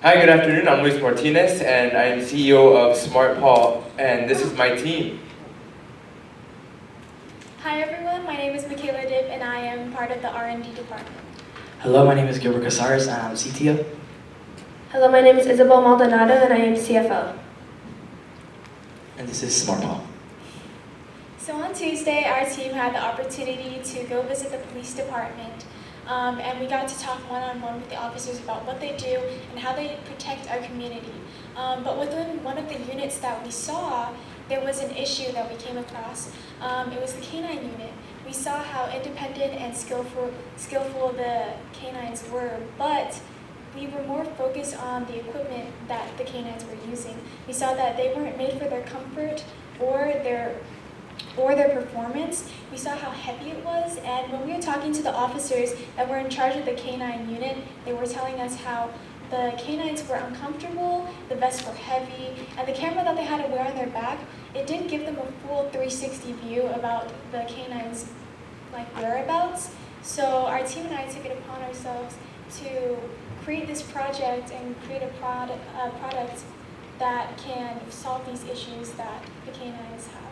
Hi, good afternoon. I'm Luis Martinez, and I am CEO of SmartPaw, and this is my team. Hi everyone, my name is Michaela Dibb and I am part of the R&D department. Hello, my name is Gilbert Casares and I'm CTO. Hello, my name is Isabel Maldonado and I am CFO. And this is SmartPaw. So on Tuesday, our team had the opportunity to go visit the police department, and we got to talk one-on-one with the officers about what they do and how they protect our community. But within one of the units that we saw, there was an issue that we came across. It was the canine unit. We saw how independent and skillful the canines were, but we were more focused on the equipment that the canines were using. We saw that they weren't made for their comfort or their performance. We saw how heavy it was, and when we were talking to the officers that were in charge of the canine unit, they were telling us how the canines were uncomfortable, the vests were heavy, and the camera that they had to wear on their back, it didn't give them a full 360 view about the canines' whereabouts. So our team and I took it upon ourselves to create this project and create a product that can solve these issues that the canines have.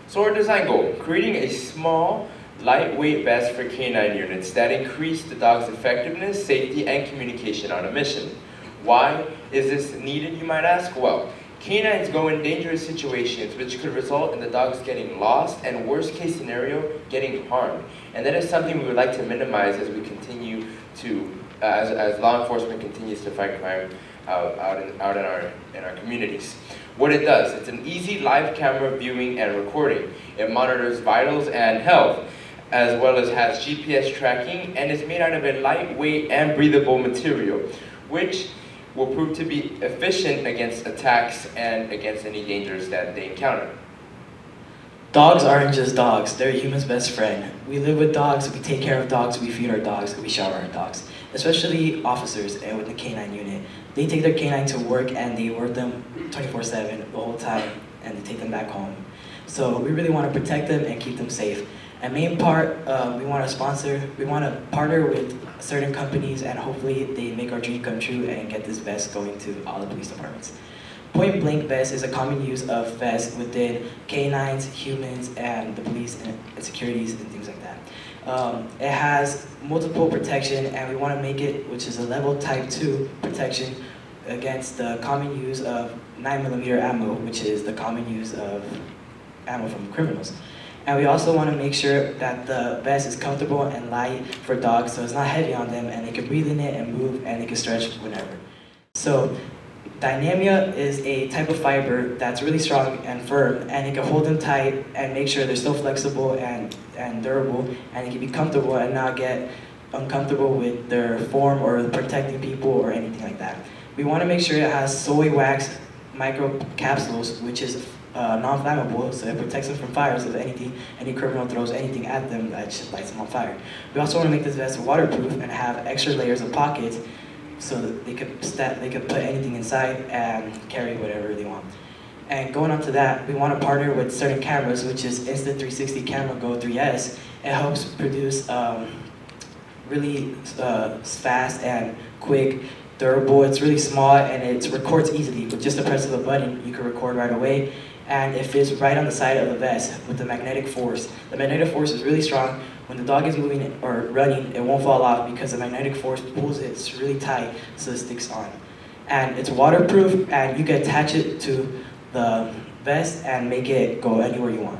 So our design goal, creating a small, lightweight vest for canine units that increase the dog's effectiveness, safety, and communication on a mission. Why is this needed, you might ask? Well, canines go in dangerous situations which could result in the dogs getting lost and, worst case scenario, getting harmed. And that is something we would like to minimize as we continue to, as law enforcement continues to fight crime out in our communities. What it does, it's an easy live camera viewing and recording. It monitors vitals and health, as well as has GPS tracking, and is made out of a lightweight and breathable material, which will prove to be efficient against attacks and against any dangers that they encounter. Dogs aren't just dogs, they're humans' best friend. We live with dogs, we take care of dogs, we feed our dogs, we shower our dogs. Especially officers and with the canine unit. They take their canine to work and they work them 24/7 the whole time, and they take them back home. So we really want to protect them and keep them safe. And main part, we want to partner with certain companies, and hopefully they make our dream come true and get this vest going to all the police departments. Point blank vest is a common use of vest within canines, humans, and the police and securities and things like that. It has multiple protection, and we want to make it, which is a level type 2 protection against the common use of 9mm ammo, which is the common use of ammo from criminals. And we also want to make sure that the vest is comfortable and light for dogs, so it's not heavy on them, and they can breathe in it and move, and they can stretch whenever. So Dynamia is a type of fiber that's really strong and firm, and it can hold them tight and make sure they're still flexible and durable, and it can be comfortable and not get uncomfortable with their form or protecting people or anything like that. We want to make sure it has soy wax microcapsules, which is non-flammable, so it protects them from fires if any criminal throws anything at them that just lights them on fire. We also want to make this vest waterproof and have extra layers of pockets so that they could put anything inside and carry whatever they want. And going on to that, we want to partner with certain cameras, which is Insta360 Camera Go 3S. It helps produce really fast and quick, durable. It's really small and it records easily. With just the press of a button, you can record right away. And it fits right on the side of the vest with the magnetic force. The magnetic force is really strong. When the dog is moving or running, it won't fall off because the magnetic force pulls it really tight so it sticks on. And it's waterproof, and you can attach it to the vest and make it go anywhere you want.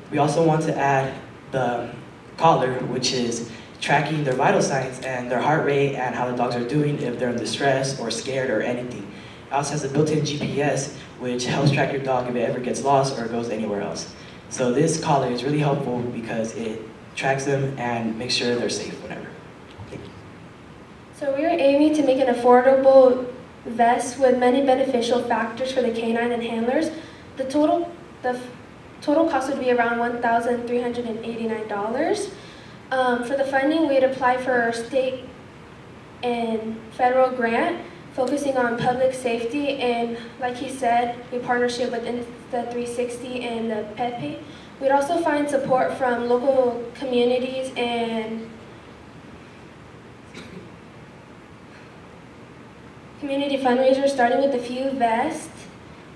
We also want to add the collar, which is tracking their vital signs and their heart rate and how the dogs are doing, if they're in distress or scared or anything. It also has a built-in GPS, which helps track your dog if it ever gets lost or goes anywhere else. So this collar is really helpful because it tracks them and makes sure they're safe whenever. So we are aiming to make an affordable vest with many beneficial factors for the canine and handlers. The total cost would be around $1,389. For the funding, we'd apply for state and federal grant focusing on public safety, and like he said, we partnership with Insta360 and the PetPay. We'd also find support from local communities and community fundraiser starting with a few vests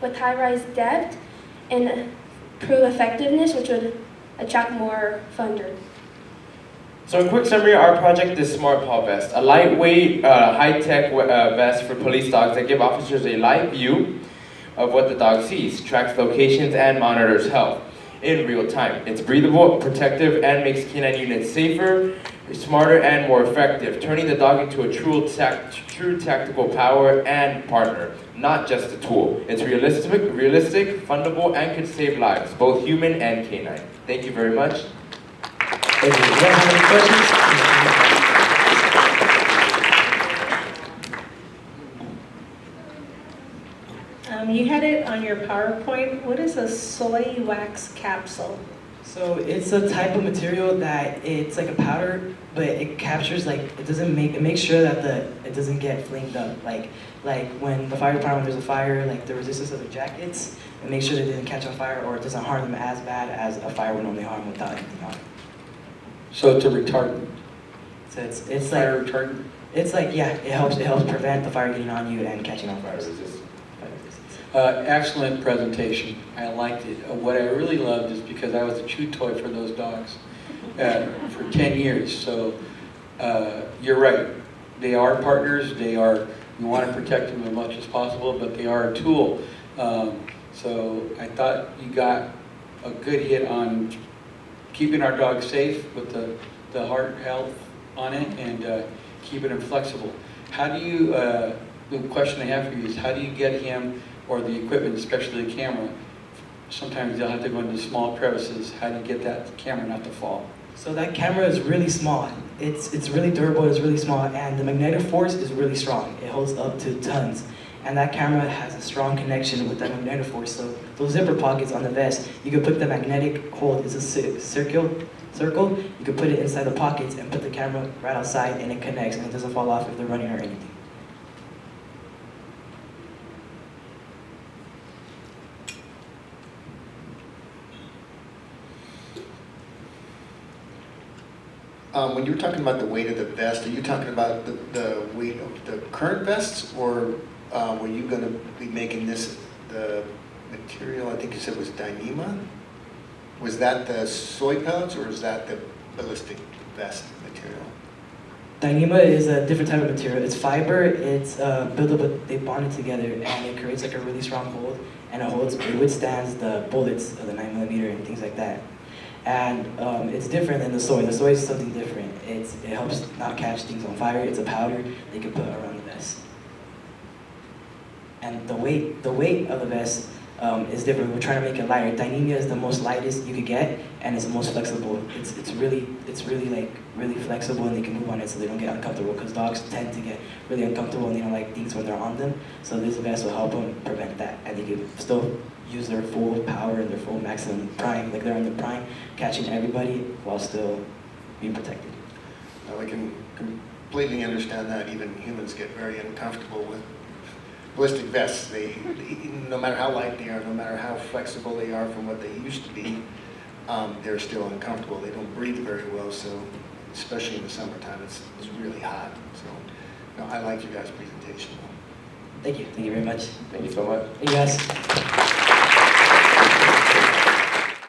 with high-rise depth and prove effectiveness, which would attract more funders. So in quick summary, our project is Smart Paw Vest, a lightweight, high-tech vest for police dogs that give officers a live view of what the dog sees, tracks locations, and monitors health in real time. It's breathable, protective, and makes canine units safer, smarter, and more effective, turning the dog into a true tactical power and partner, not just a tool. It's realistic, fundable, and could save lives, both human and canine. Thank you very much. Thank you. Do you guys have any questions? You had it on your PowerPoint. What is a soy wax capsule? So it's a type of material that it's like a powder, but it captures it makes sure that it doesn't get flamed up. Like when the fire department, there's a fire, like the resistance of the jackets, it makes sure that it doesn't catch on fire or it doesn't harm them as bad as a fire would normally harm without anything on it. So it's a retardant. So it's Fire like retardant. it's like yeah, it helps prevent the fire getting on you and catching on fire. Excellent presentation. I liked it. What I really loved is because I was a chew toy for those dogs for 10 years. So you're right. They are partners. We want to protect them as much as possible, but they are a tool. So I thought you got a good hit on keeping our dogs safe with the heart health on it and keeping them flexible. How do you, the question I have for you is how do you get him or the equipment, especially the camera? Sometimes they'll have to go into small crevices. How do you get that camera not to fall? So that camera is really small. It's really durable, it's really small, and the magnetic force is really strong. It holds up to tons. And that camera has a strong connection with that magnetic force. So those zipper pockets on the vest, you can put the magnetic hold, it's a circle. You can put it inside the pockets and put the camera right outside and it connects and it doesn't fall off if they're running or anything. When you were talking about the weight of the vest, are you talking about the weight of the current vests, or were you going to be making this, the material, I think you said was Dyneema? Was that the soy pellets, or is that the ballistic vest material? Dyneema is a different type of material. It's fiber, it's built up, but they bond it together and it creates like a really strong hold, and it withstands the bullets of the 9mm and things like that. And it's different than the soy. The soy is something different. It helps not catch things on fire. It's a powder they can put around the vest. And the weight of the vest is different. We're trying to make it lighter. Dyneema is the most lightest you could get, and it's the most flexible. It's really flexible, and they can move on it so they don't get uncomfortable. Because dogs tend to get really uncomfortable and they don't like things when they're on them. So this vest will help them prevent that, and they can still use their full power and their full maximum prime, like they're on the prime, catching everybody while still being protected. Now, I can completely understand that. Even humans get very uncomfortable with ballistic vests. They no matter how light they are, no matter how flexible they are from what they used to be, they're still uncomfortable. They don't breathe very well, so especially in the summertime, it's really hot. So no, I like your guys' presentation. Thank you very much. Thank you so much. Thank you guys.